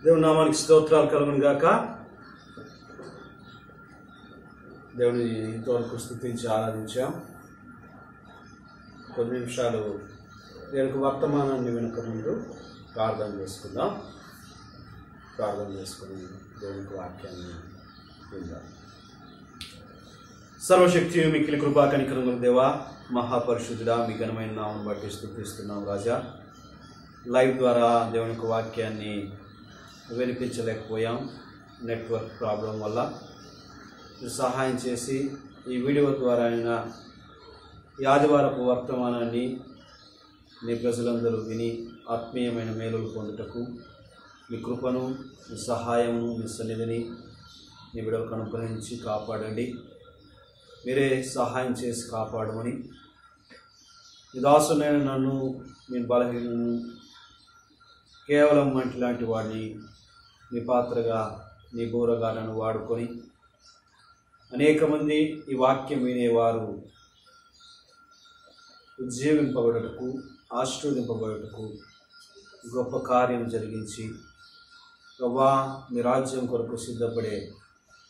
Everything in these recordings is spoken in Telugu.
దేవుని నామానికి స్తోత్రాలు కలుగును గాక. దేవుని ఇంతవరకు స్తుతించి ఆరాధించాం. కొన్ని నిమిషాలు దేవునికి వర్తమానాన్ని వెనుక ముందు ప్రార్థన చేసుకుందాం. ప్రార్థన చేసుకుని దేవునికి వాక్యాన్ని విందాం. సర్వశక్తి మిక్కిలి కృపా కనికరముల దేవా, మహాపరిశుద్ధుడా, మీ ఘనమైన నామం బట్టి స్తుతిస్తున్నాం రాజా. లైవ్ ద్వారా దేవునికి వాక్యాన్ని వినిపించలేకపోయాం, నెట్వర్క్ ప్రాబ్లం వల్ల. మీరు సహాయం చేసి ఈ వీడియో ద్వారా అయినా ఈ ఆదివారపు వర్తమానాన్ని మీ ప్రజలందరూ విని ఆత్మీయమైన మేలులు పొందుటకు మీ కృపను, మీ సహాయమును, మీ సన్నిధిని మీ బిడ్డలకు అనుగ్రహించి కాపాడండి. మీరే సహాయం చేసి కాపాడమని, ఈ దాసునైన నన్ను, నేను బలహీనను, కేవలం మంటి లాంటి వాడిని, మీ పాత్రగా, మీ బూరగా నన్ను వాడుకొని అనేక మంది ఈ వాక్యం వినేవారు ఉజ్జీవింపబడుటకు, ఆశీర్వదింపబడుటకు గొప్ప కార్యం జరిగించి ప్రభా మీ రాజ్యం కొరకు సిద్ధపడే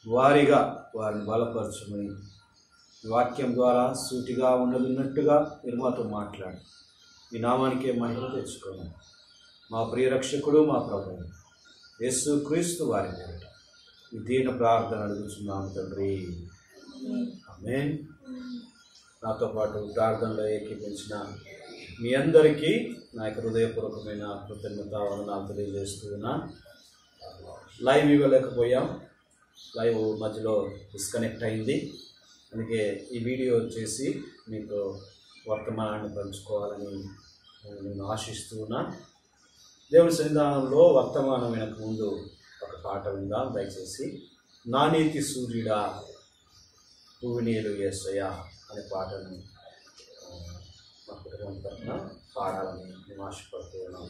వారిగా వారిని బలపరచమని, ఈ వాక్యం ద్వారా సూటిగా ఉన్నట్టుగా మీరు మాతో మాట్లాడి ఈ నామానికే మహిమ తెచ్చుకోండి. మా ప్రియరక్షకుడు, మా ప్రభువు యేసు క్రీస్తు వారి పేరిట ఈ దీన ప్రార్థన అడుగుతున్నాము తండ్రి, ఆమేన్. నాతో పాటు ప్రార్థనలో ఏకీపించిన మీ అందరికీ నా యొక్క హృదయపూర్వకమైన కృతజ్ఞత వందనాలు తెలియజేస్తూ ఉన్నా. లైవ్ ఇవ్వలేకపోయాం, లైవ్ మధ్యలో డిస్కనెక్ట్ అయింది. అందుకే ఈ వీడియో చేసి మీకు వర్తమానాన్ని పంచుకోవాలని నేను ఆశిస్తూ ఉన్నా. దేవుని సన్నిధానంలో వర్తమానం వెనక ముందు ఒక పాట విందాం దయచేసి. నా నీతి సూర్యుడా భువనీయులు యేసయ్యా అనే పాటను మా కుటుంబం తరఫున పాడాలని మేము ఆశపడుతూ ఉన్నాం.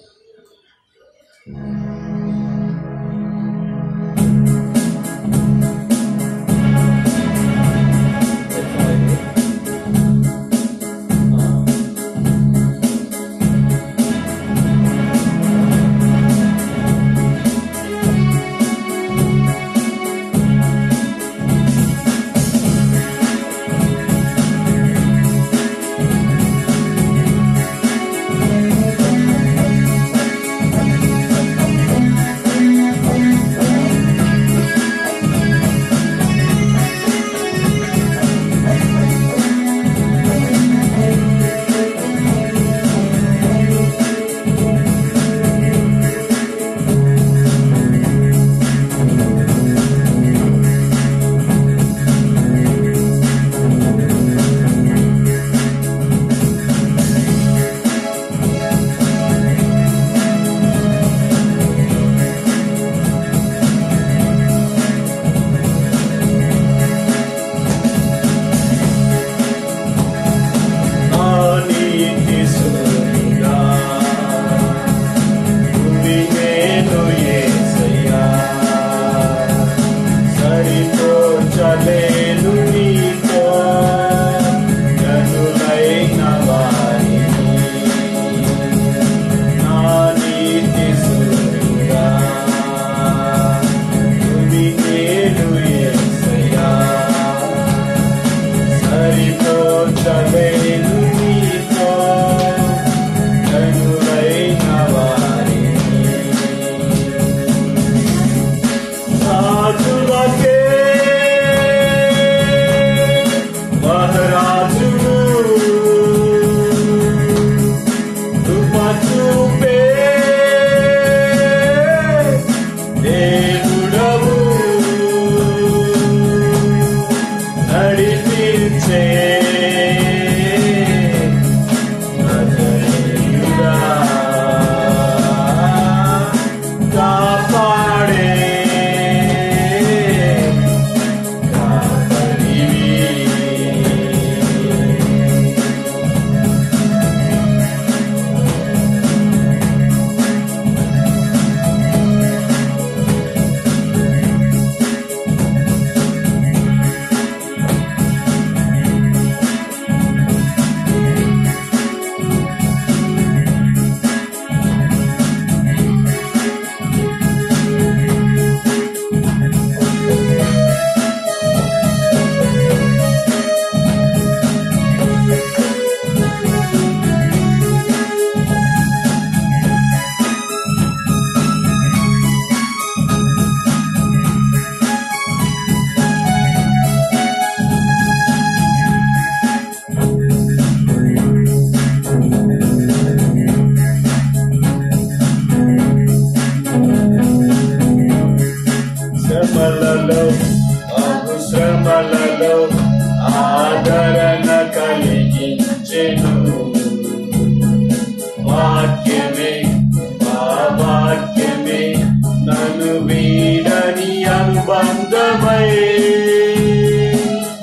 అనుబంధమై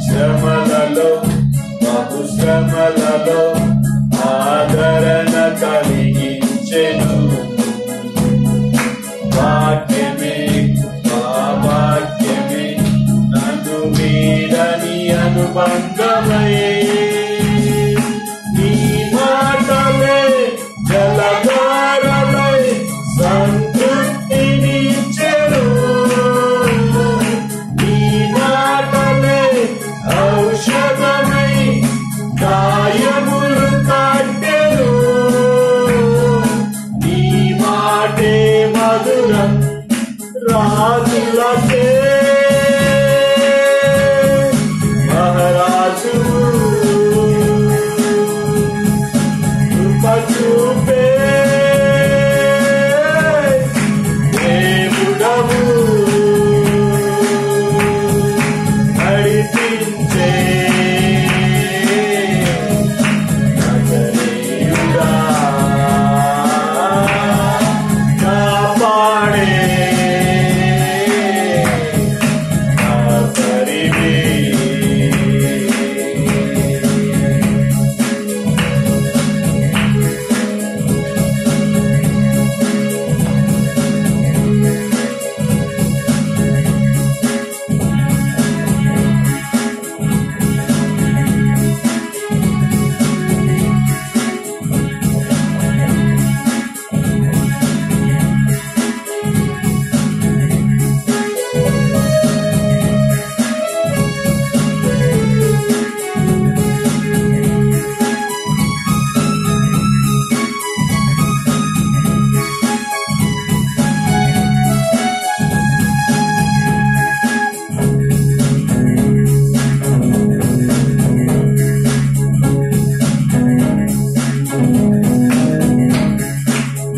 శ్రమలలో బహుశ్రమలలో ఆదరణ కలిగించెను. వాక్యమే వాక్యమే నన్ను వీడని అనుబంధమై నీ మాటలే జలధారలై సంతృప్తినిచ్చెను. నీ మాటలే ఔషధమై గాయములు కట్టెను. నీ మాటే మధురం రాజులకే మహారాజు కృప చూపే దేవుడవు నడిపించే నజరేయుడా కాపాడే కాపరివే.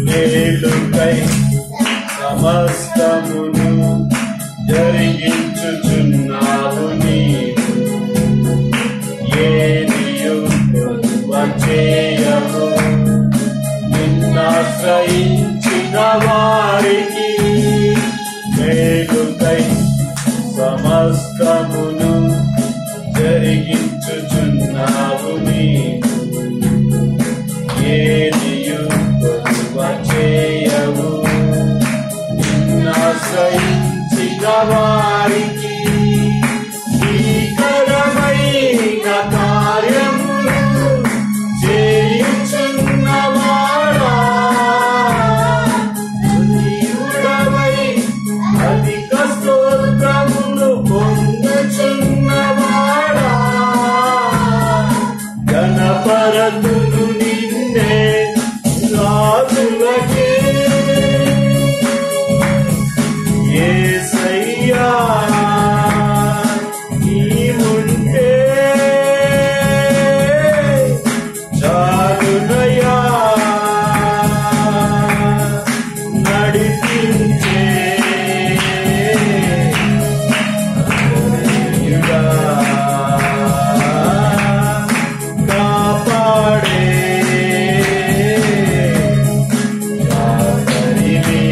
మేలుకై సమస్తమును జరిగించుచున్నావు నీవు. ఏదియు వచ్చేయము నిన్నాశ్రయించిన వారికి. మేలుకై సమస్తమును జరిగించుచున్నావు నీవు. ఏదియు వచ్చేయవు నిన్నాశ్రయించిన వారికి. భీకరమైన కార్యములు చేయుచున్నవాడా నీవుడవై అధిక స్తోత్రములు పొందుచున్నవాడా గణపరతులు నిన్నే రాజులకే. యేసయ్యా నీవుంటే చాలునయ్యా నడిపించే నజరేయుడా కాపాడే కాపరివే.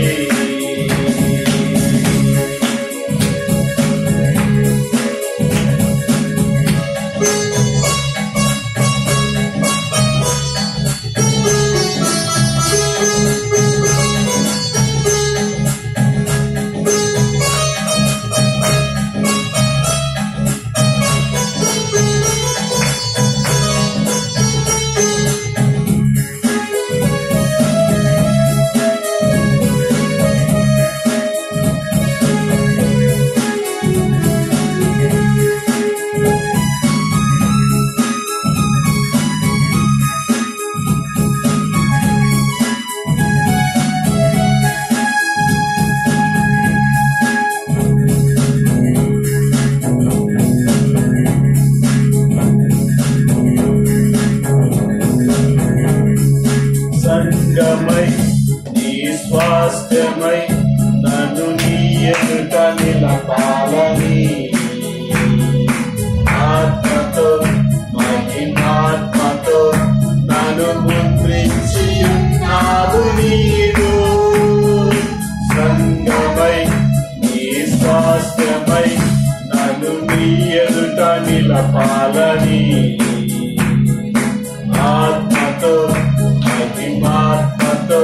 సంగమై నీ స్వాస్థ్యమై నన్ను నీ ఎదుట నిలపాలని ఆత్మతో మహిమాత్మతో నన్ను ముద్రించి ఉన్నావు నీవు. సంగమై నీ స్వాస్థ్య ఆత్మతో మహిమాత్మతో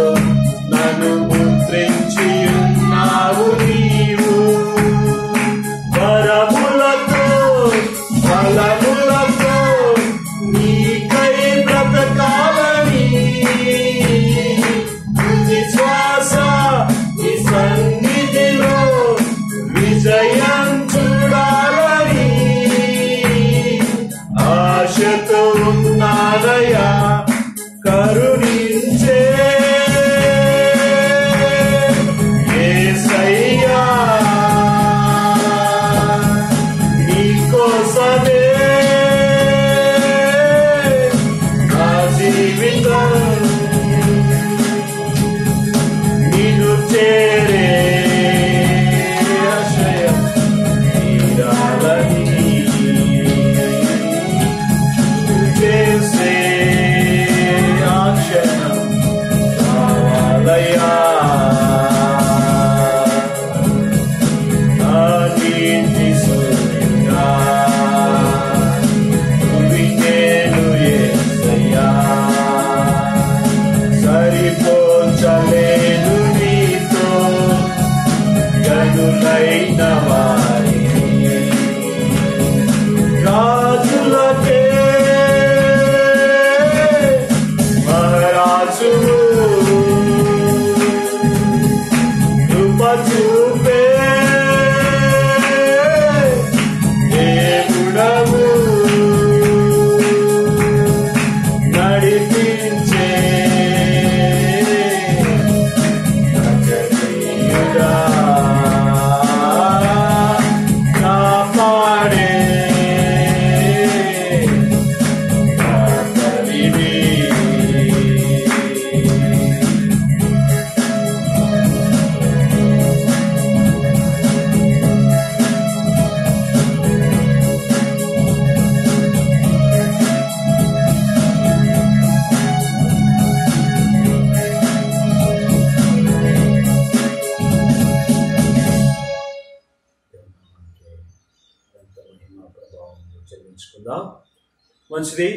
నన్ను ముద్రించి ఉన్నావు నీవు. వరములతో బలములతో నీకై బ్రతకాలని తుది శ్వాస నీ సన్నిధిలో విజయం చూడాలని ఆశతో ఉన్నానయ్యా, కరుణించే యేసయ్యా. నీ కోసమే నా జీవితం నిన్ను చేరే ఆశయం తీరాలని చేసే ఆ క్షణం కావాలయ్యా. నా నీతి సూర్యుడా నువ్వు నేను యేసయ్యా, సరిపోల్చలేను నీతో గనులైన వారిని. రాజులకే మహారాజువు కృప చూపే దేవుడవు, నడిపించే నజరీయుడా, కాపాడే కాపరివి. చెల్లించుకుందాం. మంచిది.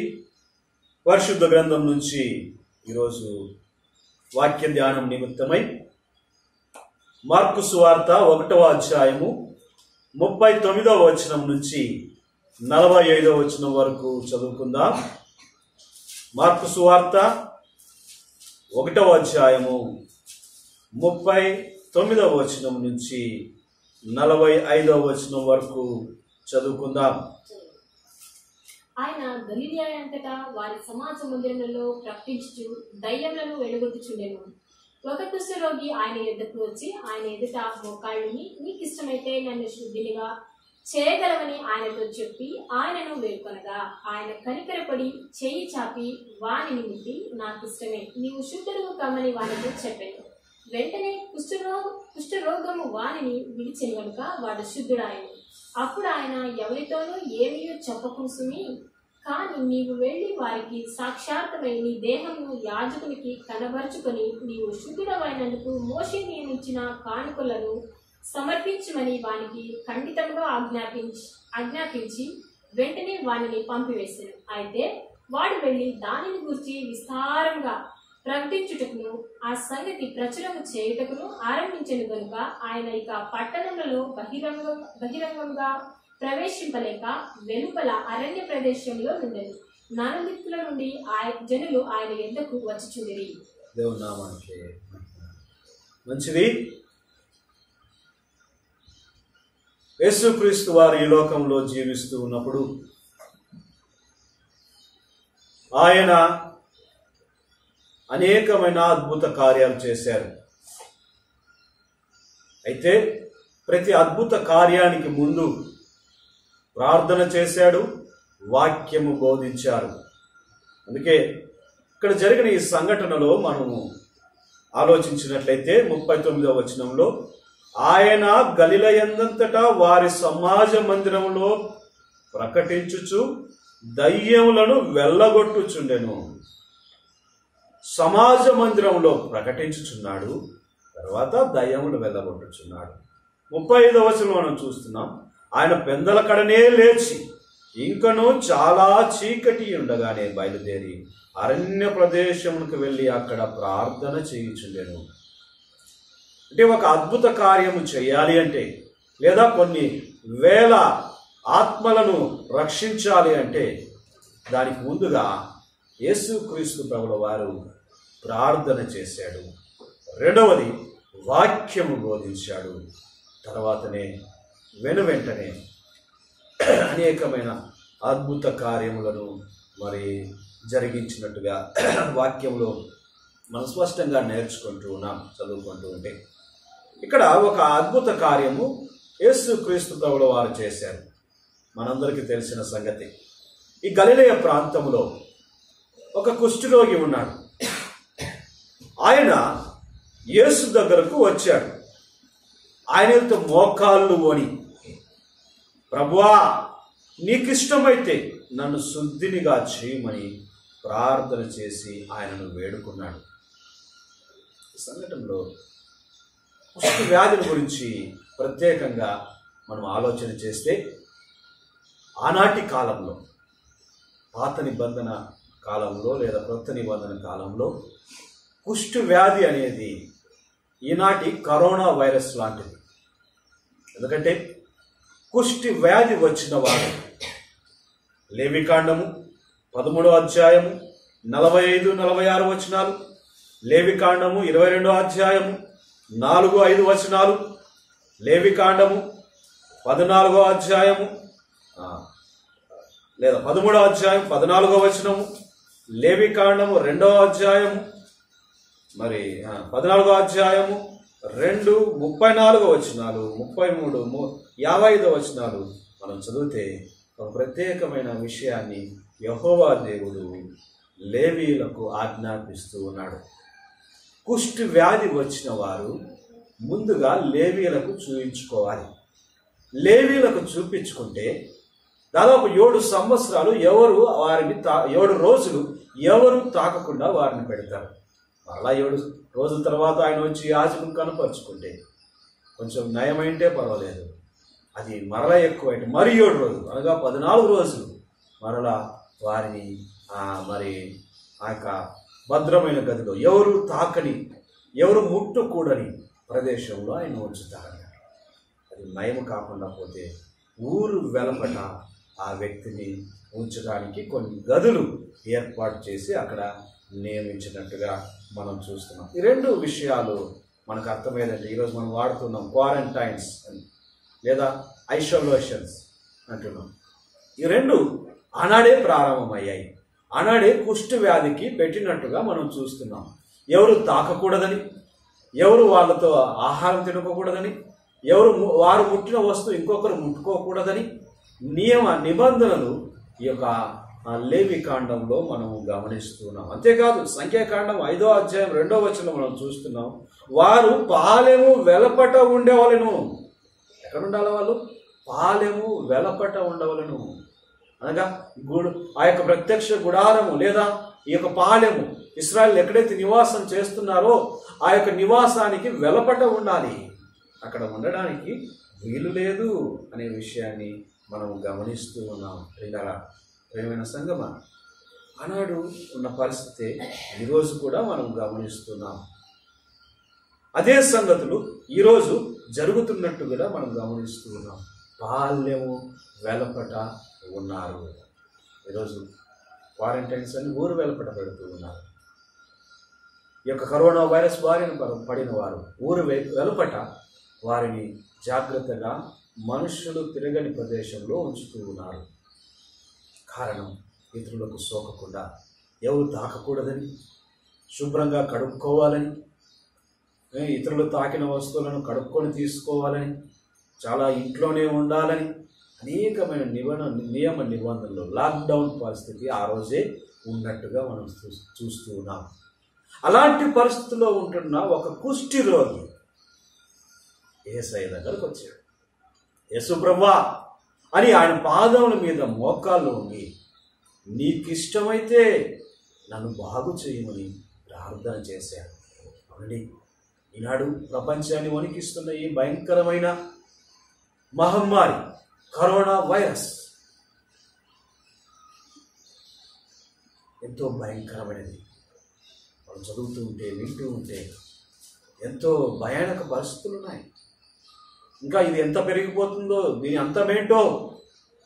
పరిశుద్ధ గ్రంథం నుంచి ఈరోజు వాక్య ధ్యానం నిమిత్తమై మార్కు సువార్త 1వ అధ్యాయము 39వ వచనం నుంచి 45వ వచనం వరకు చదువుకుందాం. మార్కు సువార్త 1వ అధ్యాయము 39వ వచనం నుంచి 45వ వచనం వరకు చదువుకుందాం. ఆయన గలిలయ అంతటా వారి సమాజ మందిరములలో ప్రకటించుచు దయ్యములను వెలుగొట్టుచుండెను. ఒక కుష్ఠరోగి ఆయన ఎదుటకు వచ్చి ఆయన ఎదుట మోకాళ్ళుని, నీకు ఇష్టమైతే నన్ను శుద్ధినిగా చేయగలవని ఆయనతో చెప్పి ఆయనను వేడుకొనగా ఆయన కనికరపడి చెయ్యి చాపి వానిని ముట్టి, నాకు ఇష్టమే, నీవు శుద్ధుడు కమ్మని వానితో చెప్పాను. వెంటనే కుష్ఠరోగము వానిని విడిచెను కనుక వాడు శుద్ధుడాయను. అప్పుడు ఆయన ఎవరితోనూ ఏమీ చెప్పకుంసుమి, కానీ నీవు వెళ్ళి వారికి సాక్షాత్తమై నీ దేహమును యాజకునికి కనబరుచుకొని నీవు శుద్ధుడవైనందుకు మోషే నియమించిన కానుకలను సమర్పించమని వానికి ఖండితంగా ఆజ్ఞాపించి వెంటనే వానిని పంపివేశాను. అయితే వాడు వెళ్ళి దానిని గురించి విస్తారంగా ప్రకటించుటకును ఆ సంగతి ప్రచురము చేయుటకును ఆరంభించెను కనుక ఆయన ఇక పట్టణములలో బహిరంగంగా ప్రవేశింపలేక వెలుపల అరణ్య ప్రదేశంలో నుండెను. నలుదిక్కుల నుండి జనులు ఆయన యొద్దకు వచ్చుచుండిరి. దేవుని నామానికి మంచిది. యేసుక్రీస్తు వారు ఈ లోకంలో జీవిస్తూ ఉన్నప్పుడు ఆయన అనేకమైన అద్భుత కార్యాలు చేశారు. అయితే ప్రతి అద్భుత కార్యానికి ముందు ప్రార్థన చేశాడు, వాక్యము బోధించారు. అందుకే ఇక్కడ జరిగిన ఈ సంఘటనలో మనము ఆలోచించినట్లయితే 39వ వచనంలో ఆయన గలిలయందంతటా వారి సమాజ మందిరంలో ప్రకటించుచు దయ్యములను వెళ్ళగొట్టుచుండెను. సమాజ మందిరంలో ప్రకటించుచున్నాడు, తర్వాత దయ్యములు వెళ్ళగొట్టుచున్నాడు. 35వ వచనం మనం చూస్తున్నాం. ఆయన పెందల కడనే లేచి ఇంకను చాలా చీకటి ఉండగానే బయలుదేరి అరణ్య ప్రదేశమునకు వెళ్ళి అక్కడ ప్రార్థన చేయుచుండెను. అంటే ఒక అద్భుత కార్యము చేయాలి అంటే, లేదా కొన్ని వేల ఆత్మలను రక్షించాలి అంటే దానికి ముందుగా యేసుక్రీస్తు ప్రభుల వారు ప్రార్థన చేశాడు. రెండవది వాక్యము బోధించాడు. తర్వాతనే వెనువెంటనే అనేకమైన అద్భుత కార్యములను మరి జరిగించినట్టుగా వాక్యంలో మనం స్పష్టంగా నేర్చుకుంటూ ఉన్నాం, చదువుకుంటూ ఉంటే. ఇక్కడ ఒక అద్భుత కార్యము యేసుక్రీస్తు ప్రభుల వారు చేశారు. మనందరికీ తెలిసిన సంగతి, ఈ గలిలయ ప్రాంతంలో ఒక కుష్ఠరోగి ఉన్నాడు. ఆయన యేసు దగ్గరకు వచ్చాడు. ఆయనతో మోకాళ్ళు ఓని, ప్రభువా నీకిష్టమైతే నన్ను శుద్ధినిగా చేయమని ప్రార్థన చేసి ఆయనను వేడుకున్నాడు. ఈ సంఘటనలో కుష్ఠ వ్యాధుల గురించి ప్రత్యేకంగా మనం ఆలోచన చేస్తే, ఆనాటి కాలంలో, పాత నిబంధన కాలంలో లేదా కొత్త నిబంధన కాలంలో కుష్ఠ వ్యాధి అనేది ఈనాటి కరోనా వైరస్ లాంటిది. ఎందుకంటే కుష్ఠ వ్యాధి వచ్చిన వాడు లేవికాండము 13వ అధ్యాయము 45-46 వచనాలు, లేవికాండము 22వ అధ్యాయము 4-5 వచనాలు, లేవికాండము 14వ అధ్యాయము లేదా 13వ అధ్యాయం 14వ వచనము, లేవికాండము 2వ అధ్యాయము మరి 14వ అధ్యాయము 2, 34వ వచనాలు, 33, 55వ వచనాలు మనం చదివితే ఒక ప్రత్యేకమైన విషయాన్ని యెహోవా దేవుడు లేవీయులకు ఆజ్ఞాపిస్తూ ఉన్నాడు. కుష్ఠ వ్యాధి వచ్చిన వారు ముందుగా లేవీయులకు చూపించుకోవాలి. లేవీయులకు చూపించుకుంటే దాదాపు 7 సంవత్సరాలు ఎవరు వారిని 7 రోజులు ఎవరు తాకకుండా వారిని పెడతారు. మరలా 7 రోజుల తర్వాత ఆయన వచ్చి యాజకుని కనపరుచుకుంటే కొంచెం నయమైంటే పర్వాలేదు, అది మరలా ఎక్కువైతే మరి 7 రోజులు అనగా 14 రోజులు మరలా వారిని మరి ఆ యొక్క భద్రమైన గదిలో ఎవరు తాకని, ఎవరు ముట్టుకూడని ప్రదేశంలో ఆయన ఉంచుతారని. అది నయం కాకుండా పోతే ఊరు వెలపట ఆ వ్యక్తిని ఉంచడానికి కొన్ని గదులు ఏర్పాటు చేసి అక్కడ నియమించినట్టుగా మనం చూస్తున్నాం. ఈ 2 విషయాలు మనకు అర్థమయ్యేదంటే ఈరోజు మనం వాడుతున్నాం క్వారంటైన్స్ అని లేదా ఐసోలేషన్స్ అంటున్నాం. ఈ 2 ఆనాడే ప్రారంభమయ్యాయి. ఆనాడే కుష్ఠ వ్యాధికి పెట్టినట్టుగా మనం చూస్తున్నాం. ఎవరు తాకకూడదని, ఎవరు వాళ్ళతో ఆహారం తినకూడదని, వారు ముట్టిన వస్తువు ఇంకొకరు ముట్టుకోకూడదని నిబంధనలు ఈ యొక్క లేవికాండంలో మనం గమనిస్తున్నాం. అంతేకాదు సంఖ్యాకాండం 5వ అధ్యాయం 2వ వచనం మనం చూస్తున్నాం, వారు పాలెము వెలపట ఉండేవాళ్ళను. ఎక్కడ ఉండాలి వాళ్ళు? పాలెము వెలపట ఉండవలను. అనగా ఆ యొక్క ప్రత్యక్ష గుడారము లేదా ఈ యొక్క పాలెము ఇశ్రాయేలు ఎక్కడైతే నివాసం చేస్తున్నారో ఆ యొక్క నివాసానికి వెలపట ఉండాలి. అక్కడ ఉండడానికి వీలు లేదు అనే విషయాన్ని మనం గమనిస్తూ ఉన్నాం. ప్రియమైన సంగమా, ఆనాడు ఉన్న పరిస్థితి ఈరోజు కూడా మనం గమనిస్తున్నాం. అదే సంగతులు ఈరోజు జరుగుతున్నట్టు కూడా మనం గమనిస్తూ ఉన్నాం. పాలెము వెలపట ఉన్నారు. ఈరోజు క్వారంటైన్స్ అని ఊరు వెలపట పెడుతూ ఉన్నారు. ఈ యొక్క కరోనా వైరస్ బారిన పడిన వారు ఊరు వెలుపట వారిని జాగ్రత్తగా మనుషులు తిరగని ప్రదేశంలో ఉంచుతూ ఉన్నారు. కారణం ఇతరులకు సోకకుండా, ఎవరు తాకకూడదని, శుభ్రంగా కడుక్కోవాలని, ఇతరులు తాకిన వస్తువులను కడుక్కొని తీసుకోవాలని, చాలా ఇంట్లోనే ఉండాలని అనేకమైన నియమ నిబంధనలు, లాక్డౌన్ పరిస్థితి ఆ రోజే ఉన్నట్టుగా మనం చూస్తూ ఉన్నాం. అలాంటి పరిస్థితుల్లో ఉంటున్న ఒక కుష్ఠి రోగి యేసయ్య దగ్గరకు వచ్చాడు. యేసు ప్రభువా అని ఆయన పాదముల మీద మోకాళ్ళు ఉండి, నీకిష్టమైతే నన్ను బాగు చేయమని ప్రార్థన చేశాడు. అవునండి, ఈనాడు ప్రపంచాన్ని వణికిస్తున్న ఈ భయంకరమైన మహమ్మారి కరోనా వైరస్ ఎంతో భయంకరమైనది. మనం చదువుతూ ఉంటే వింటూ ఉంటే ఎంతో భయానక పరిస్థితులు ఉన్నాయి. ఇంకా ఇది ఎంత పెరిగిపోతుందో, దీని అంతమేంటో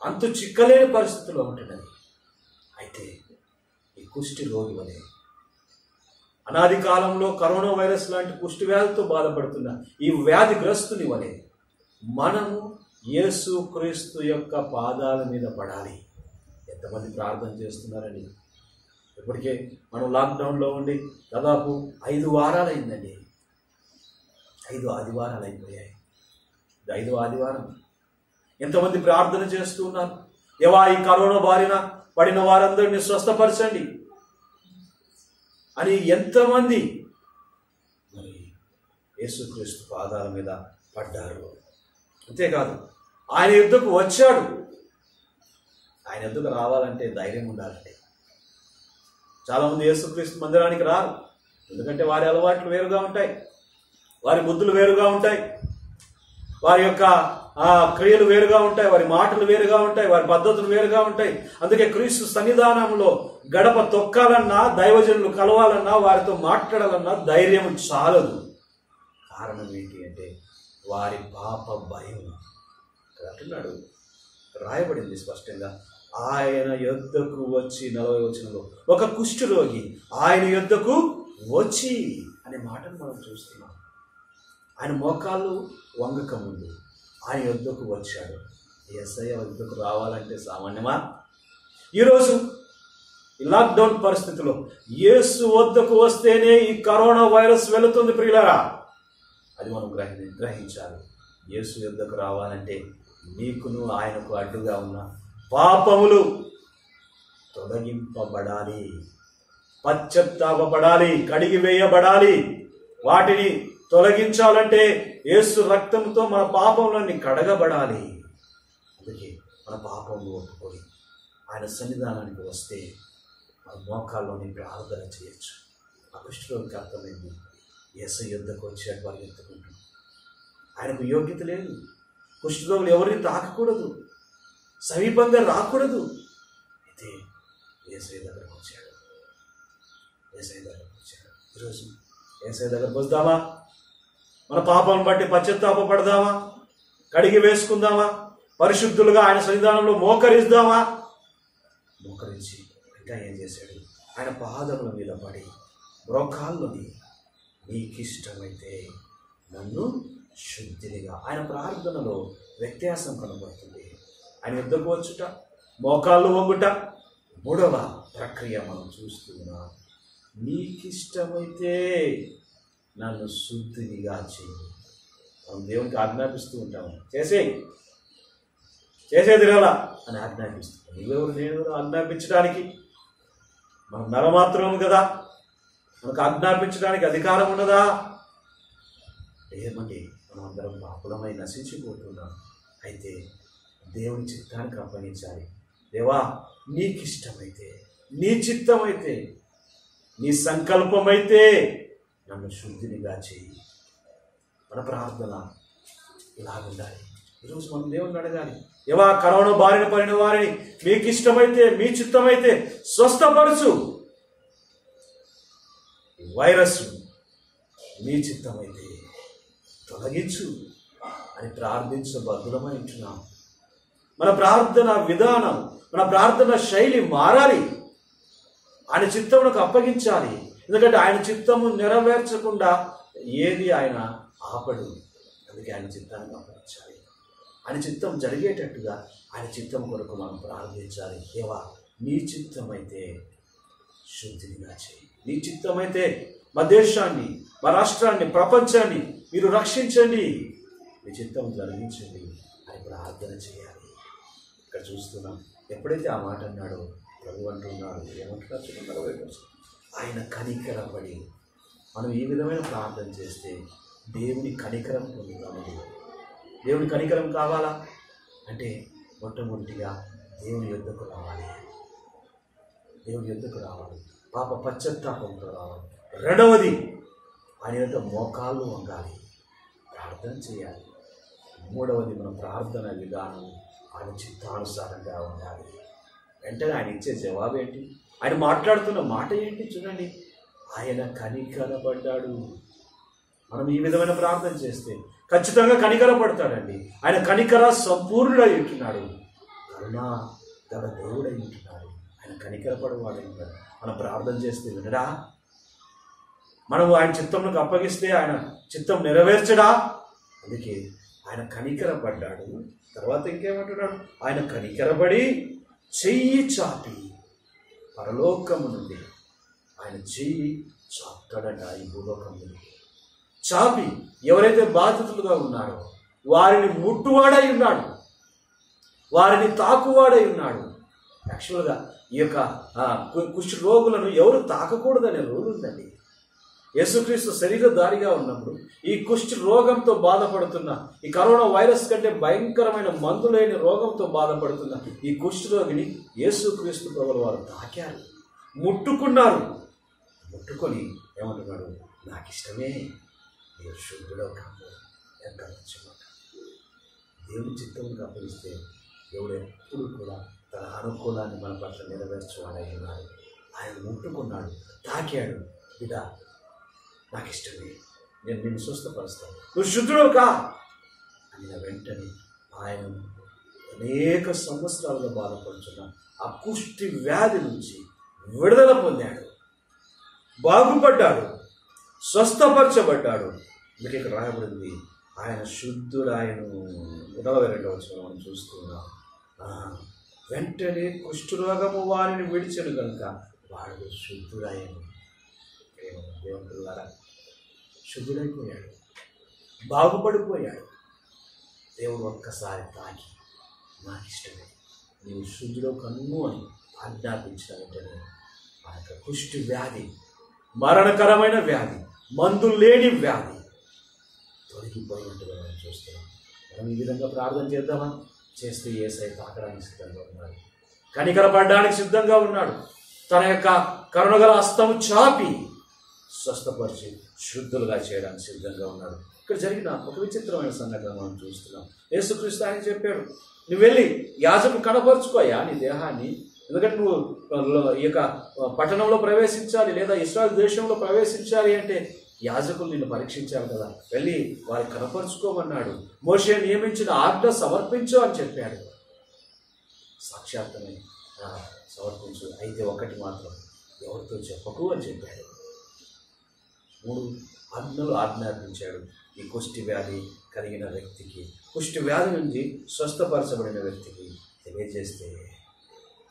అంతు చిక్కలేని పరిస్థితుల్లో ఉంటున్నది. అయితే ఈ కుష్టి రోగి వలె, అనాది కాలంలో కరోనా వైరస్ లాంటి కుష్టి వ్యాధితో బాధపడుతున్న ఈ వ్యాధిగ్రస్తుని వలె మనము యేసు క్రీస్తు యొక్క పాదాల మీద పడాలి. ఎంతమంది ప్రార్థన చేస్తున్నారండి? ఇప్పటికే మనం లాక్డౌన్లో ఉండి దాదాపు 5 వారాలు అయిందండి. 5 ఆదివారాలు అయిపోయాయి. 5వ ఆదివారం ఎంతమంది ప్రార్థన చేస్తూ ఉన్నారు? దేవా, ఈ కరోనా బారిన పడిన వారందరినీ స్వస్థపరచండి అని ఎంతమంది మరి యేసుక్రీస్తు పాదాల మీద పడ్డారు. అంతేకాదు ఆయన యుద్ధకు వచ్చాడు. ఆయన యుద్ధకు రావాలంటే ధైర్యం ఉండాలండి. చాలామంది యేసుక్రీస్తు మందిరానికి రారు. ఎందుకంటే వారి అలవాట్లు వేరుగా ఉంటాయి, వారి బుద్ధులు వేరుగా ఉంటాయి, వారి యొక్క క్రియలు వేరుగా ఉంటాయి, వారి మాటలు వేరుగా ఉంటాయి, వారి పద్ధతులు వేరుగా ఉంటాయి. అందుకే క్రీస్తు సన్నిధానంలో గడప తొక్కాలన్నా, దైవజనులు కలవాలన్నా, వారితో మాట్లాడాలన్నా ధైర్యం చాలదు. కారణం ఏంటి అంటే వారి పాప భయం. అంటున్నాడు, రాయబడింది స్పష్టంగా, ఆయన యొద్దకు వచ్చి 40వ వచనంలో ఒక కుష్ఠరోగి ఆయన యొద్దకు వచ్చి అనే మాటను మనం చూస్తున్నాం. ఆయన మోకాళ్ళు వంగక ముందు ఆయన యొద్దకు వచ్చాడు. యేసయ్య యొద్దకు రావాలంటే సామాన్యమా? ఈరోజు ఈ లాక్డౌన్ పరిస్థితిలో యేసు వద్దకు వస్తేనే ఈ కరోనా వైరస్ వెళుతుంది ప్రియులారా. అది మనం గ్రహించాలి. యేసు యొద్దకు రావాలంటే నీకును ఆయనకు అడ్డుగా ఉన్న పాపములు తొలగింపబడాలి, పశ్చాత్తాపపడాలి, కడిగి వేయబడాలి. వాటిని తొలగించాలంటే యేసు రక్తంతో మన పాపములన్నీ కడగబడాలి. అందుకే మన పాపములు ఒప్పుకొని ఆయన సన్నిధానానికి వస్తే మన మోకాల్లోని ప్రార్థన చేయొచ్చు. ఆ కుష్ఠరోగికి అర్థమైంది, యేసు యుద్ధకు వచ్చాడు వారు ఎత్తుకుంటూ. ఆయనకు యోగ్యత లేదు. కుష్ఠరోగులు ఎవరిని తాకకూడదు, సమీపంగా రాకూడదు. అయితే యేసయ్య దగ్గరకు వచ్చాడు. యేసయ్య దగ్గరకు వచ్చాడు. ఈరోజు యేసయ్య దగ్గరకు వద్దామా? మన పాపాలను బట్టి పశ్చాత్తాపపడదామా? కడిగి వేసుకుందామా? పరిశుద్ధులుగా ఆయన సన్నిధానంలో మోకరిద్దామా? మోకరించి ఇంకా ఏం చేశాడు? ఆయన పాదముల మీద పడి బ్రోకాల్లోని నీకిష్టమైతే నన్ను శుద్ధినిగా. ఆయన ప్రార్థనలో వ్యత్యాసం కనబడుతుంది. ఆయన యుద్ధకు వచ్చుట, మోకాళ్ళు వంగుట, 3వ ప్రక్రియ మనం చూస్తున్నాం. నీకిష్టమైతే నన్ను శుద్ధినిగా చేయి. మనం దేవునికి ఆజ్ఞాపిస్తూ ఉంటాము, చేసేది ఎలా అని ఆజ్ఞాపిస్తున్నాం. నువ్వెవరు, నేను ఆజ్ఞాపించడానికి? మనం నరమాత్రం కదా, మనకు ఆజ్ఞాపించడానికి అధికారం ఉన్నదా? ఏమండి, మనం అందరం పాపులమై నశించిపోతున్నాం. అయితే దేవుని చిత్తానికి అప్పగించాలి. దేవా, నీకిష్టమైతే, నీ చిత్తమైతే, నీ సంకల్పమైతే నన్ను శుద్ధినిగా చేయి. మన ప్రార్థన ఇలాగుండాలి. ఈరోజు మనం దేవుని అడగాలి, దేవా, కరోనా బారిన పడిన వారిని మీకిష్టమైతే, మీ చిత్తమైతే స్వస్థపరచు. వైరస్ మీ చిత్తమైతే తొలగించు అని ప్రార్థించబద్దులమై ఉంటున్నాం. మన ప్రార్థన విధానం, మన ప్రార్థన శైలి మారాలి. ఆయన చిత్తమునకు అప్పగించాలి. ఎందుకంటే ఆయన చిత్తము నెరవేర్చకుండా ఏది ఆయన ఆపడు. అందుకే ఆయన చిత్తాన్ని అప్పగించాలి. ఆయన చిత్తం జరిగేటట్టుగా ఆయన చిత్తం కొరకు మనం ప్రార్థించాలి. దేవా, నీ చిత్తమైతే శుద్ధినిగా చేయి. నీ చిత్తమైతే మా దేశాన్ని, మా రాష్ట్రాన్ని, ప్రపంచాన్ని మీరు రక్షించండి. మీ చిత్తం జరిగించండి అని ప్రార్థన చేయాలి. ఇక్కడ చూస్తున్నాం, ఎప్పుడైతే ఆ మాట అన్నాడో ప్రభు అంటున్నాడు, ఏమంటున్నారు చూడండి, ఆయన కనికరపడి. మనం ఈ విధమైన ప్రార్థన చేస్తే దేవుని కనికరం పొందుతాము. దేవుని కనికరం కావాలా అంటే మొట్టమొదటిగా దేవుని యొద్దకు రావాలి. దేవుని యొద్దకు రావాలి, పాప పశ్చాత్తాపంతో రావాలి. రెండవది, ఆయన యొక్క మోకాళ్ళు వంగాలి, ప్రార్థన చేయాలి. మూడవది, మన ప్రార్థన విధానం ఆయన చిత్తానుసారంగా ఉండాలి. వెంటనే ఆయన ఇచ్చే జవాబు ఏంటి, ఆయన మాట్లాడుతున్న మాట ఏంటి చూడండి, ఆయన కనికరపడ్డాడు. మనం ఈ విధమైన ప్రార్థన చేస్తే ఖచ్చితంగా కనికరపడతాడండి. ఆయన కనికర సంపూర్ణుడై ఉంటున్నాడు, కరుణా గల దేవుడై ఉంటున్నాడు, ఆయన కనికరపడవాడై ఉంటాడు. మనం ప్రార్థన చేస్తే వినడా? మనము ఆయన చిత్తంలోకి అప్పగిస్తే ఆయన చిత్తం నెరవేర్చడా? అందుకే ఆయన కనికరపడ్డాడు. తర్వాత ఇంకేమంటున్నాడు, ఆయన కనికరపడి చెయ్యి చాపి పరలోకము నుండి ఆయన చెయ్యి చాపుతాడట. ఈ భూలోకం నుండి చాపి ఎవరైతే బాధితులుగా ఉన్నారో వారిని ముట్టువాడై ఉన్నాడు, వారిని తాకువాడై ఉన్నాడు. యాక్చువల్గా ఈ యొక్క కుష్ఠ రోగులను ఎవరు తాకకూడదనే రూల్ ఉందండి. యేసుక్రీస్తు శరీరధారిగా ఉన్నప్పుడు ఈ కుష్ఠ రోగంతో బాధపడుతున్న, ఈ కరోనా వైరస్ కంటే భయంకరమైన మందు లేని రోగంతో బాధపడుతున్న ఈ కుష్ఠ రోగిని యేసుక్రీస్తు ప్రభువు వారు తాకారు, ముట్టుకున్నారు. ముట్టుకొని ఏమంటున్నాడు, నాకు ఇష్టమే, మీరు శుద్ధుడో కాదు, ఎంత నచ్చమాట. దేవుని చిత్తంగా అప్పగిస్తే దేవుడు ఎప్పుడు కూడా తన అనుకూలాన్ని మన పట్ల నెరవేర్చువాడై ఉన్నాడు. ఆయన ముట్టుకున్నాడు, తాకాడు, బిడ్డ నాకు ఇష్టమే, నేను నిన్ను స్వస్థపరుస్తాను, నువ్వు శుద్ధుడు కా అన్న వెంటనే ఆయన అనేక సంవత్సరాలుగా బాధపడుతున్న ఆ కుష్టి వ్యాధి నుంచి విడుదల పొందాడు, బాగుపడ్డాడు, స్వస్థపరచబడ్డాడు. మీకు ఇక్కడ రాయబడింది, ఆయన శుద్ధుడాయను. 42వ వచనం మనం చూస్తున్నాం. వెంటనే కుష్ఠరోగము వారిని విడిచెను కనుక వాడు శుద్ధుడాయను. దేవుడులారా, శుద్ధుడైపోయాడు, బాగుపడిపోయాడు. దేవుడు ఒక్కసారి తాకి నాకు ఇష్టమే, నీవు శుద్ధుడు కన్ను అని ఆజ్ఞాపించిన వెంటనే ఆ యొక్క కుష్టి వ్యాధి, మరణకరమైన వ్యాధి, మందు లేని వ్యాధి తొలగిపోయినట్టుగా మనం చూస్తున్నాం. మనం ఈ విధంగా ప్రార్థన చేద్దామా? చేస్తే యేసయ్య తాకడానికి సిద్ధంగా ఉన్నాడు, కనికరపడడానికి సిద్ధంగా ఉన్నాడు. తన యొక్క కరుణగల హస్తము చాపి స్వస్థపరిచి శుద్ధులుగా చేయడానికి సిద్ధంగా ఉన్నాడు. ఇక్కడ జరిగిన ఒక విచిత్రమైన సంఘటన మనం చూస్తున్నాం. యేసుక్రీస్తు ఆయన చెప్పాడు, నువ్వు వెళ్ళి యాజకుడు కనపరుచుకోయా నీ దేహాన్ని, ఎందుకంటే నువ్వు ఈ యొక్క పట్టణంలో ప్రవేశించాలి లేదా ఇశ్రాయేలు దేశంలో ప్రవేశించాలి అంటే యాజకులు నిన్ను పరీక్షించాలి కదా, వెళ్ళి వారికి కనపరుచుకోమన్నాడు. మోషే నియమించిన ఆజ్ఞ సమర్పించు అని చెప్పాడు. సాక్షాత్తమే సమర్పించు, అయితే ఒకటి మాత్రం ఎవరితో చెప్పకు అని చెప్పాడు. 3 ఆజ్ఞలు ఆజ్ఞాపించాడు. ఈ కుష్టి వ్యాధి కలిగిన వ్యక్తికి, కుష్టి వ్యాధి నుంచి స్వస్థపరచబడిన వ్యక్తికి తెలియజేస్తే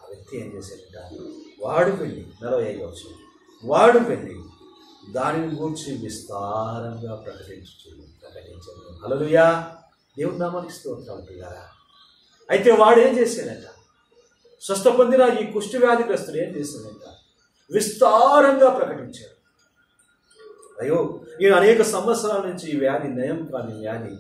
ఆ వ్యక్తి ఏం చేశాడంట, వాడు వెళ్ళి 45 వాడు వెళ్ళి దానిని గూర్చి విస్తారంగా ప్రకటించాడు. హల్లెలూయా, దేవుని నామానికి స్తోత్రాలు పిల్లారా. అయితే వాడు ఏం చేశాడంట, స్వస్థ పొందిన ఈ కుష్టి వ్యాధిగ్రస్తుడు ఏం చేశాడంట, విస్తారంగా ప్రకటించాడు. అయ్యో, నేను అనేక సంవత్సరాల నుంచి ఈ వ్యాధి నయం కాని వ్యాధి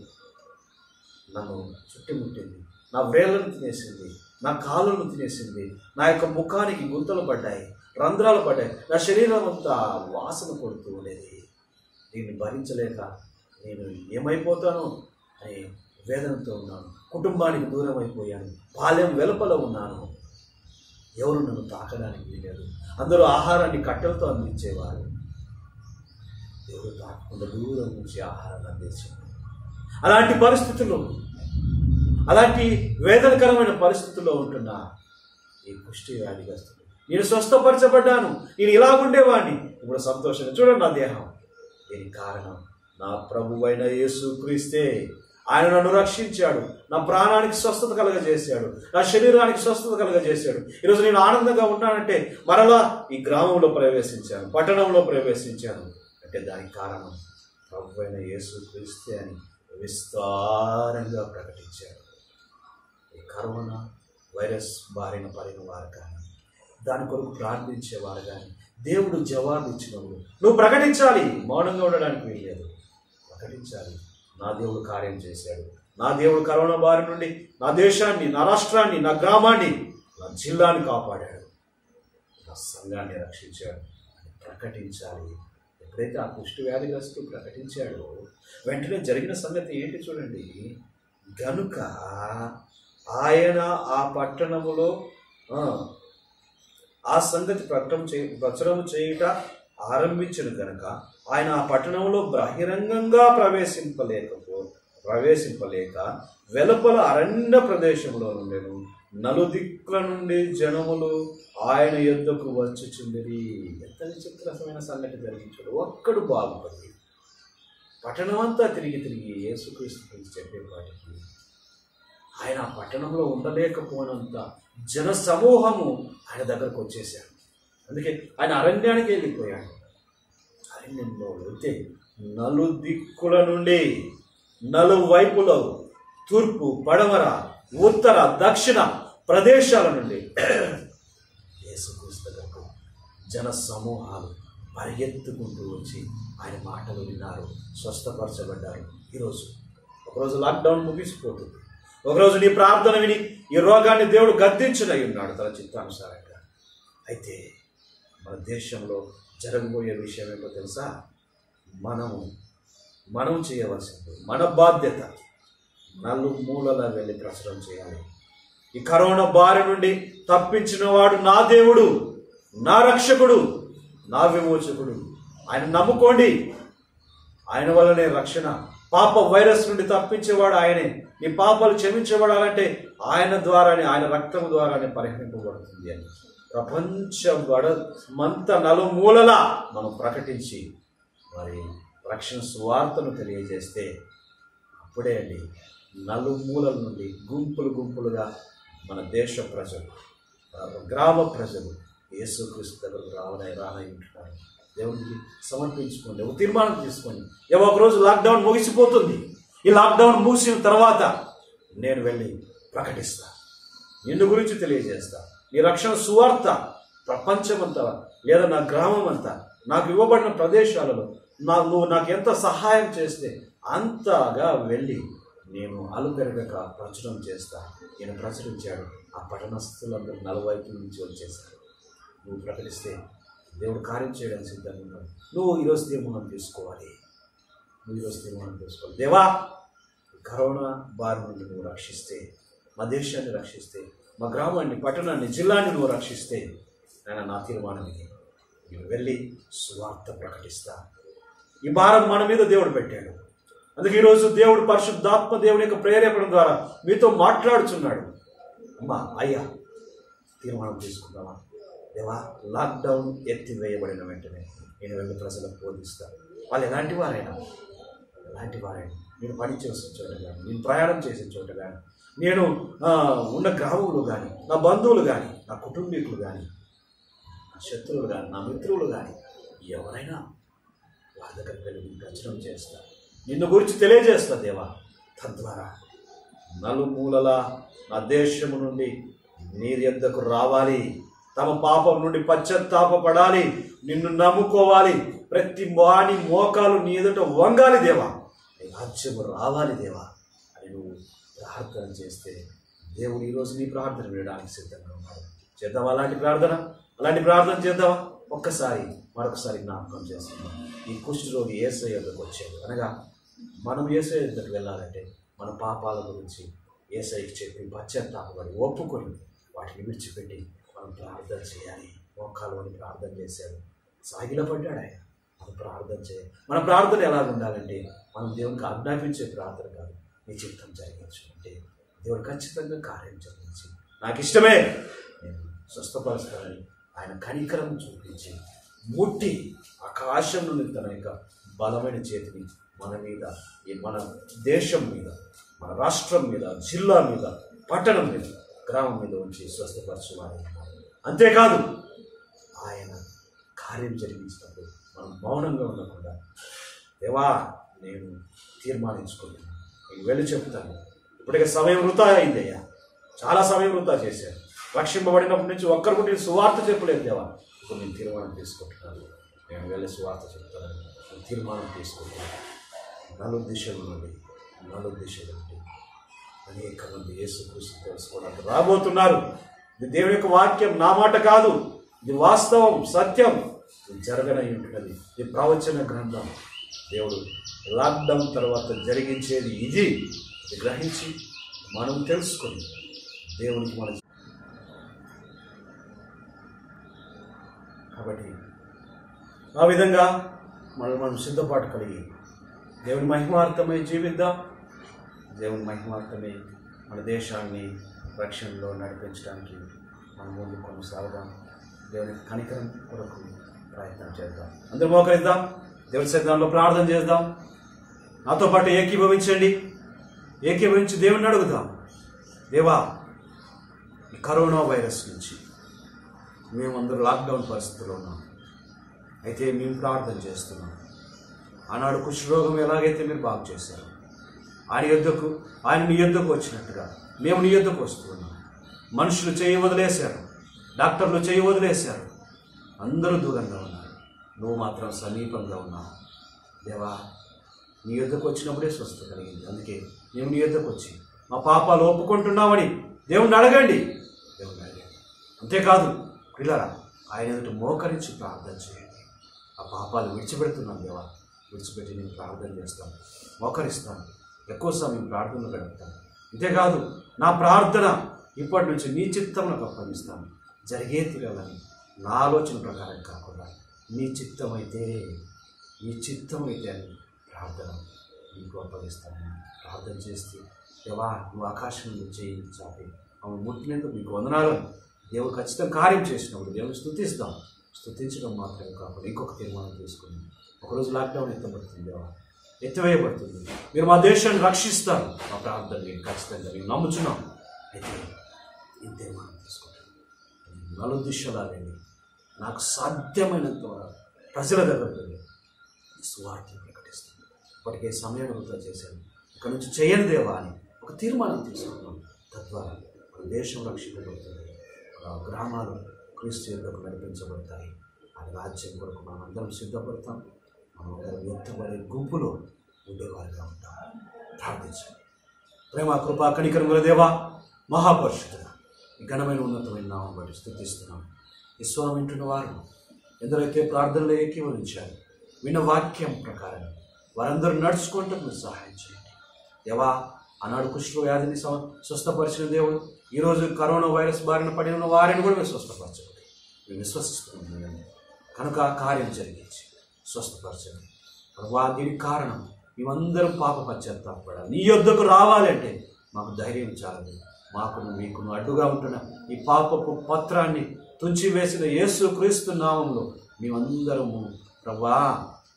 నన్ను చుట్టుముట్టింది, నా వ్రేళ్లను తినేసింది, నా కాళ్ళను తినేసింది, నా యొక్క ముఖానికి గుంతలు పడ్డాయి, రంధ్రాలు పడ్డాయి, నా శరీరం అంతా వాసన కొడుతూ ఉండేది. దీన్ని భరించలేక నేను ఏమైపోతానో అని వేదనతో ఉన్నాను, కుటుంబానికి దూరం అయిపోయాను, బాల్యం వెలుపల ఉన్నాను, ఎవరు నన్ను తాకడానికి వీలేదు, అందరూ ఆహారాన్ని కట్టెలతో అందించేవారు, దేవుడు తాకకుండా దూరం నుంచి ఆహారాన్ని అందించాడు. అలాంటి పరిస్థితుల్లో, అలాంటి వేదనకరమైన పరిస్థితుల్లో ఉంటున్న ఈ కుష్టి వ్యాధిగ్రస్తుడు, నేను స్వస్థపరచబడ్డాను, నేను ఇలా ఉండేవాడిని, ఇప్పుడు సంతోషంగా చూడండి నా దేహం. దీనికి కారణం నా ప్రభువైన యేసుక్రీస్తే. ఆయన నన్ను రక్షించాడు, నా ప్రాణానికి స్వస్థత కలగజేశాడు, నా శరీరానికి స్వస్థత కలగజేశాడు. ఈరోజు నేను ఆనందంగా ఉన్నానంటే మరలా ఈ గ్రామంలో ప్రవేశించాను, పట్టణంలో ప్రవేశించాను అంటే దానికి కారణం ప్రభువైన యేసుక్రీస్తే అని విస్తారంగా ప్రకటించాడు. ఈ కరోనా వైరస్ బారిన పడిన వారు కానీ, దాని కొరకు ప్రార్థించేవారు కానీ దేవుడు జవాబు ఇచ్చినప్పుడు నువ్వు ప్రకటించాలి, మౌనంగా ఉండడానికి వీల్లేదు, ప్రకటించాలి. నా దేవుడు కార్యం చేశాడు, నా దేవుడు కరోనా బారి నుండి నా దేశాన్ని, నా రాష్ట్రాన్ని, నా గ్రామాన్ని, నా జిల్లాని కాపాడాడు, నా సంఘాన్ని రక్షించాడు అని ప్రకటించాలి. ఎప్పుడైతే ఆ కుష్టి వ్యాధిగ్రస్తుడు ప్రకటించాడో వెంటనే జరిగిన సంగతి ఏంటి చూడండి. గనుక ఆయన ఆ పట్టణములో ఆ సంగతి ప్రచురం చేయుట ఆరంభించను గనక ఆయన ఆ పట్టణంలో బహిరంగంగా ప్రవేశింపలేక వెలుపల అరణ్య ప్రదేశంలో నుండెను. నలుదిక్కుల నుండి జనములు ఆయన యొద్దకు వచ్చుచుండిరి. ఎంత విచిత్రమైన సంగతి జరిగించాడు. ఒక్కడు బాగుపడి పట్టణం అంతా తిరిగి యేసుక్రీస్తు గురించి చెప్పేవాటికి ఆయన ఆ పట్టణంలో ఉండలేకపోయినంత జన సమూహము ఆయన దగ్గరకు వచ్చేసాడు. అందుకే ఆయన అరణ్యానికి వెళ్ళిపోయాడు. అరణ్యంలో వెళ్తే నలుదిక్కుల నుండి, నలువైపులో, తూర్పు, పడమర, ఉత్తర, దక్షిణ ప్రదేశాల నుండి యేసుక్రీస్తు దగ్గరకు జన సమూహాలు పరిగెత్తుకుంటూ వచ్చి ఆయన మాటలు విన్నారు, స్వస్థపరచబడ్డారు. ఒకరోజు లాక్డౌన్ ముగిసిపోతుంది. ఒకరోజు నీ ప్రార్థన విని ఈ రోగాన్ని దేవుడు గద్దించనై ఉన్నాడు తన చిత్తానుసారంగా. అయితే మన దేశంలో జరగబోయే విషయం ఏంటో తెలుసా? మనం చేయవలసింది, మన బాధ్యత నలుమూలలా వెళ్ళి ప్రచురం చేయాలి. ఈ కరోనా బారి నుండి తప్పించిన వాడు నా దేవుడు, నా రక్షకుడు, నా విమోచకుడు. ఆయన నమ్ముకోండి. ఆయన వల్లనే రక్షణ. పాప వైరస్ నుండి తప్పించేవాడు ఆయనే. నీ పాపాలు క్షమించబడాలంటే ఆయన ద్వారానే, ఆయన రక్తం ద్వారానే పరిహరింపబడుతుంది అని ప్రపంచమంతా నలుమూలలా మనం ప్రకటించి మరి రక్షణ సువార్తను తెలియజేస్తే అప్పుడే అండి నలుమూలల నుండి గుంపులుగా మన దేశ ప్రజలు, గ్రామ ప్రజలు యేసుక్రీస్తు దగ్గరకు రానై ఉంటున్నారు. దేవునికి సమర్పించుకోండి, ఒక తీర్మానం తీసుకోండి. ఒకరోజు లాక్డౌన్ ముగిసిపోతుంది. ఈ లాక్డౌన్ ముగిసిన తర్వాత నేను వెళ్ళి ప్రకటిస్తా, నిన్ను గురించి తెలియజేస్తా. నీ రక్షణ సువార్త ప్రపంచమంతా లేదా నా గ్రామం అంతా, నాకు ఇవ్వబడిన ప్రదేశాలలో నువ్వు నాకు ఎంత సహాయం చేస్తే అంతగా వెళ్ళి నేను అలుపెరగక ప్రచురం చేస్తా. నేను ప్రచురించాడు. ఆ పట్టణస్థులందరూ నలువైపుల నుంచి వచ్చేసారు. నువ్వు ప్రకటిస్తే దేవుడు కార్యం చేయడానికి సిద్ధంగా ఉన్నాడు. నువ్వు ఈరోజు తీర్మానం తీసుకోవాలి. దేవా, కరోనా బారి నుండి నువ్వు రక్షిస్తే, మా దేశాన్ని రక్షిస్తే, మా గ్రామాన్ని, పట్టణాన్ని, జిల్లాని నువ్వు రక్షిస్తే నా తీర్మానం ఇది. నేను వెళ్ళి సువార్త ప్రకటిస్తా. ఈ భారం మన మీద దేవుడు పెట్టాడు. అందుకే ఈరోజు దేవుడు పరిశుద్ధాత్మ దేవుని యొక్క ప్రేరేపణ ద్వారా మీతో మాట్లాడుచున్నాడు. అమ్మా, అయ్యా, తీర్మానం తీసుకుందామా? దేవా, లాక్డౌన్ ఎత్తివేయబడిన వెంటనే నేను వెళ్ళి ప్రజలకు బోధిస్తాను. వాళ్ళు ఎలాంటి వారైనా నేను పని చేసే చోట కానీ, నేను ప్రయాణం చేసే చోట కానీ, నేను ఉన్న గ్రామంలో కానీ, నా బంధువులు కానీ, నా కుటుంబీకులు కానీ, నా శత్రువులు కానీ, నా మిత్రులు కానీ, ఎవరైనా వాళ్ళ దగ్గరికి వెళ్ళి ప్రచురం చేస్తా, నిన్ను గురించి తెలియజేస్తా దేవా. తద్వారా నలుమూలలా నా దేశము నుండి నీ యొద్దకు రావాలి, తమ పాపం నుండి పశ్చాత్తాపపడాలి, నిన్ను నమ్ముకోవాలి, ప్రతి వాని మోకాలు నీ ఎదుట వంగాలి దేవా, నీ రాజ్యము రావాలి దేవా అని నువ్వు ప్రార్థన చేస్తే దేవుడు ఈరోజు నీ ప్రార్థన వినడానికి సిద్ధంగా ఉన్నాడు. చేద్దామా అలాంటి ప్రార్థన చేద్దామా? మరొకసారి జ్ఞాపకం చేస్తున్నాం. ఈ కుష్ఠరోగి యేసయ్య యొద్దకు వచ్చాడు. అనగా మనం యేసయ్య యొద్దకు వెళ్ళాలంటే మన పాపాల గురించి యేసయ్యకి చెప్పి పశ్చాత్తాపపడి ఒప్పుకొని వాటిని విడిచిపెట్టి మనం ప్రార్థన చేయాలి. మోకాలుని ప్రార్థన చేశాడు, సాగిలపడ్డాడు ఆయన. మనం ప్రార్థన చేయాలి. మన ప్రార్థన ఎలా ఉండాలంటే మనం దేవునికి ఆజ్ఞాపించే ప్రార్థన కాదు, నీ చిత్తం జరిగించు అంటే దేవుడు ఖచ్చితంగా కార్యం జరిగించి నాకు ఇష్టమే నేను స్వస్థపరుస్తానని ఆయన కనికరం చూపించి ముట్టి ఆకాశం నుండి తన యొక్క బలమైన చేతిని మన మీద, మన దేశం మీద, మన రాష్ట్రం మీద, జిల్లా మీద, పట్టణం మీద, గ్రామం మీద ఉంచి స్వస్థపరచువారు. అంతేకాదు ఆయన కార్యం జరిగించినప్పుడు మనం మౌనంగా ఉండకుండా దేవా నేను తీర్మానించుకున్నాను, నేను వెళ్ళి చెప్తాను. ఇప్పటికే సమయం వృధా అయిందయ్యా, చాలా సమయం వృధా చేశాను. రక్షింపబడినప్పటి నుంచి ఒక్కరికి నేను సువార్త చెప్పలేదు దేవా. ఇప్పుడు నేను తీర్మానం తీసుకుంటున్నాను, నేను వెళ్ళి సువార్త చెప్తాను. నేను తీర్మానం తీసుకుంటున్నాను. నలుగు దిశల నుండి అనేక మంది యేసుక్రీస్తు తెలుసుకోవడానికి రాబోతున్నారు. ఇది దేవుని యొక్క వాక్యం, నా మాట కాదు, ఇది వాస్తవం, సత్యం. ఇది జరగనై ఉంటున్నది. ఇది ప్రవచన గ్రంథం. దేవుడు లాక్డౌన్ తర్వాత జరిగించేది ఇది గ్రహించి మనం తెలుసుకొని దేవునికి మన కాబట్టి ఆ విధంగా మనం సిద్ధపాటు కలిగి దేవుని మహిమార్థమై జీవిద్దాం. దేవుని మహిమార్థమై మన దేశాన్ని రక్షణలో నడిపించడానికి మనం ముందు కొనసాగుదాం. దేవుని కనికరం కొరకు ప్రయత్నం చేద్దాం. అందరూ మోకరిద్దాం. దేవుని సన్నిధానంలో ప్రార్థన చేద్దాం. నాతో పాటు ఏకీభవించి దేవుని అడుగుదాం. దేవా, ఈ కరోనా వైరస్ నుంచి మేమందరూ లాక్డౌన్ పరిస్థితిలో ఉన్నాం. అయితే మేము ప్రార్థన చేస్తున్నాం. ఆనాడు కుష్ఠరోగం ఎలాగైతే మీరు బాగు చేశారు, ఆయన నీ యొద్దకు వచ్చినట్టుగా మేము నీ యొద్దకు వస్తున్నాం. మనుషులు చేయి వదిలేశారు, డాక్టర్లు చేయి వదిలేశారు, అందరూ దూరంగా ఉన్నారు. నువ్వు మాత్రం సమీపంగా ఉన్నావు. దేవా, నీ యొద్దకు వచ్చినప్పుడే స్వస్థత కలిగింది. అందుకే మేము నీ యొద్దకు వచ్చి మా పాపాలు ఒప్పుకుంటున్నామని దేవుణ్ణి అడగండి. అంతేకాదు పిల్లరా, ఆయన ఎదుట మోకరించి ప్రార్థన చేయండి. ఆ పాపాలు విడిచిపెడుతున్నాను దేవా, విడిచిపెట్టి నేను ప్రార్థన చేస్తాను, మోకరిస్తాను, ఎక్కువ సమయం ప్రార్థనలు గడుపుతాను. అంతేకాదు నా ప్రార్థన ఇప్పటి నుంచి నీ చిత్తములకు అప్పగిస్తాను. జరిగే తీరాలని నా ఆలోచన ప్రకారం కాకుండా నీ చిత్తమైతే అని ప్రార్థన నీకు అప్పగిస్తాను. ప్రార్థన చేస్తే దేవా, నువ్వు ఆకాశం నుంచి చేయించాలి, ఆమె ముట్టినందుకు మీకు వందనాలు. దేవుడు ఖచ్చితంగా కార్యం చేసినప్పుడు దేవుని స్తుతించడం మాత్రమే కాకుండా ఇంకొక తీర్మానం తీసుకుని ఒకరోజు లాక్డౌన్ ఎత్తబడుతుంది, దేవా ఎత్తివేయబడుతుంది. మీరు మా దేశాన్ని రక్షిస్తారు. మా ప్రార్థన నేను ఖచ్చితంగా మేము నమ్ముచున్నాం. అయితే ఈ తీర్మానం తీసుకుంటాను. నలు దిశలా వెళ్ళి నాకు సాధ్యమైనంత ప్రజల దగ్గరకు వెళ్ళి సువార్తను ప్రకటిస్తాను. ఇప్పటికే సమయం వృధా చేశాను, ఇక్కడ నుంచి చేయను దేవా అని ఒక తీర్మానం తీసుకున్నాం. తద్వారా మన దేశం రక్షించబడుతుంది, గ్రామాలు క్రీస్తు యొద్దకు నడిపించబడతాయి. ఆ రాజ్యం కొరకు మనం అందరం సిద్ధపడతాం. మనం అందరం ఎత్తబడే గుంపులో ఉండేవారిగా ఉంటాం. ప్రార్థించండి. ప్రేమ, కృపా, కనికరముల దేవా, మహాపరిశుద్ధుడా, ఈ ఘనమైన ఉన్నతమైన నామం బట్టి స్తుతిస్తున్నాం. ఈ స్వరం వింటున్న వారు ఎందరైతే ప్రార్థనలో ఏకీభవించారు, విన్న వాక్యం ప్రకారం వారందరూ నడుచుకుంటూ మీరు సహాయం చేయండి దేవా. ఆనాడు కుష్ఠవ్యాధిని స్వస్థపరిచిన దేవుడు ఈరోజు కరోనా వైరస్ బారిన పడి ఉన్న వారిని కూడా మీరు స్వస్థపరచండి. మేము విశ్వసిస్తున్నాం కనుక కార్యం జరిగించి స్వస్థపరచండి. దీనికి కారణం మేమందరం పాప పశ్చాత్తాపడాలి. నీ యొద్దకు రావాలంటే మాకు ధైర్యం చాలదు. మాకును మీకును అడ్డుగా ఉంటున్న ఈ పాపపు పత్రాన్ని తుంచివేసిన యేసు క్రీస్తు నామంలో మేమందరము ప్రభువా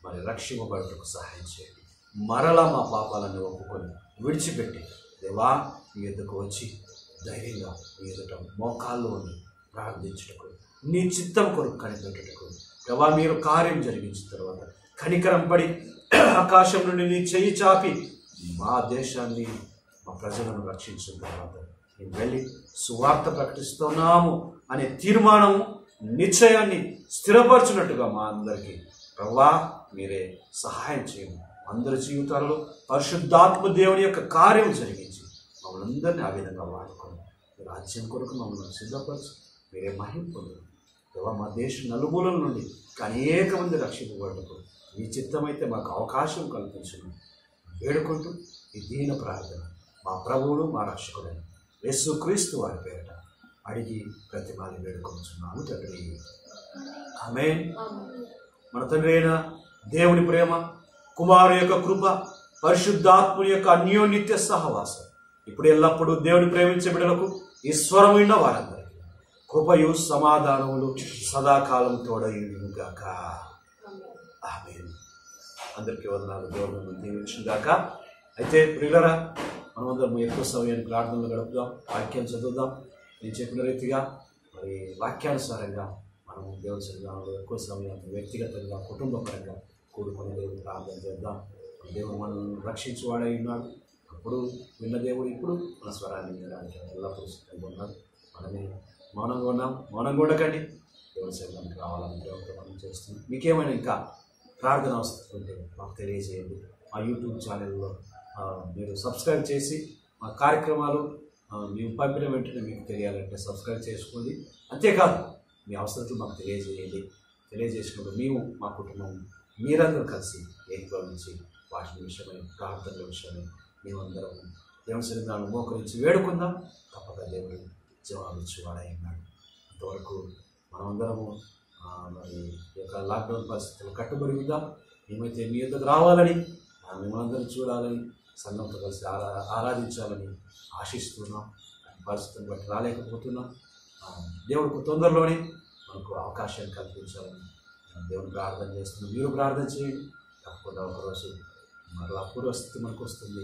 మరి రక్షింపబడటకు సహాయం చేయండి. మరలా మా పాపాలను ఒప్పుకొని విడిచిపెట్టి దేవా నీ ఎదుకు వచ్చి ధైర్యంగా నీ ఎదుట మోకాల్లో ఉండి ప్రార్థించుటకు, నీ చిత్తం కొరకు కనిపెట్టుటకు దేవా మీరు కార్యం జరిగించిన తర్వాత కనికరం పడి ఆకాశం నుండి నీ చెయ్యి చాపి మా దేశాన్ని మా ప్రజలను రక్షించిన తర్వాత మేము వెళ్ళి సువార్త ప్రకటిస్తున్నాము అనే తీర్మానం నిశ్చయాన్ని స్థిరపరచున్నట్టుగా మా అందరికీ ప్రభువా మీరే సహాయం చేయండి. అందరి జీవితాలలో పరిశుద్ధాత్మ దేవుని యొక్క కార్యం జరిగించి మమ్మల్ని అందరినీ ఆ విధంగా వాడుకొని రాజ్యం కొరకు మమ్మల్ని సిద్ధపరచు మీరే మహిమ పొందండి దేవా. మా దేశ నలుమూలల నుండి అనేక మంది రక్షింపబడటకు మీ చిత్తమైతే మాకు అవకాశం కల్పించండి వేడుకుంటూ ఈ దీన ప్రార్థన మా ప్రభువును మా రక్షకుడైన యేసు క్రీస్తు వారి పేరిట అడిగి ప్రతిమాని వేడుకొంచున్నాము తండ్రి, ఆమేన్. మన తండ్రి అయిన దేవుని ప్రేమ, కుమారు యొక్క కృప, పరిశుద్ధాత్ముని యొక్క అన్యోన్యత్య సహవాసం ఇప్పుడు ఎల్లప్పుడూ దేవుని ప్రేమించే బిడ్డలకు ఈశ్వరం ఉన్న వారందరికీ కృపయు సమాధానములు సదాకాలం తోడయుగాక. ఆమేన్. అందరికీ వందనాలు. దేవుడు దీవించుగాక. అయితే ప్రియులరా, మనమందరం ఎక్కువ సమయాన్ని ప్రార్థనలు గడుపుదాం, వాక్యం చదువుదాం. నేను చెప్పిన రీతిగా మరి వాక్యానుసారంగా మనం దేవుని సన్నిధానంలో ఎక్కువ సమయాన్ని వ్యక్తిగతంగా కుటుంబపరంగా కూడుకొని దేవుని ప్రార్థన చేద్దాం. దేవుడు మనల్ని రక్షించువాడై ఉన్నాడు. అప్పుడు విన్న దేవుడు ఇప్పుడు మన స్వరాన్ని వినడానికి ఎల్లప్పుడూ సిద్ధంగా ఉన్నాడు. మనమే మౌనంగా ఉండకండి. దేవుని సన్నిధానికి రావాలని దేవుడితో మనం చేస్తున్నాం. మీకేమైనా ఇంకా ప్రార్థన అవసరం ఉంటే మాకు తెలియజేయండి. మా యూట్యూబ్ ఛానల్లో మీరు సబ్స్క్రైబ్ చేసి మా కార్యక్రమాలు మేము పంపిన వెంటనే మీకు తెలియాలంటే సబ్స్క్రైబ్ చేసుకోండి. అంతేకాదు మీ అవసరాలు మాకు తెలియజేసినప్పుడు మేము మా కుటుంబం మీరందరూ కలిసి ఏకీభవించి వాటి విషయమై ప్రార్థనల విషయమై మేమందరం దేవుని సన్నిధానం మోకరించి వేడుకుందాం. తప్పక దేవుడు జవాబిచ్చి వాడై ఉన్నాడు. అంతవరకు మనమందరము మరి ఈ యొక్క లాక్డౌన్ పరిస్థితులు కట్టుబడి ఉందాం. మేమైతే మీ యొద్దకు రావాలని, మిమ్మల్ని అందరూ చూడాలని, సంఘంతో కలిసి ఆరాధించాలని ఆశిస్తున్నాం. పరిస్థితులను బట్టి రాలేకపోతున్నాం. దేవుడికి తొందరలోనే మనకు అవకాశాన్ని కల్పించాలని దేవుని ప్రార్థన చేస్తున్నాం. మీరు ప్రార్థన చేయండి. తప్పకుండా ఒకరోజు మరలా పూర్వస్థితి మనకు వస్తుంది.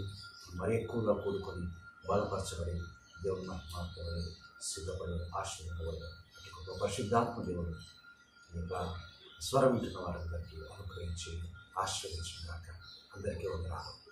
మరి ఎక్కువగా కూడుకొని బలపరచబడి దేవుని మాట్లాడే సిద్ధపడి ఆశీర్వదించబడి అటు పరిశుద్ధాత్మ దేవుడు ఈ యొక్క స్వరం వింటున్న వారందరికీ అనుగ్రహించి ఆశీర్వదించిన దాకా అందరికీ వందనాలు.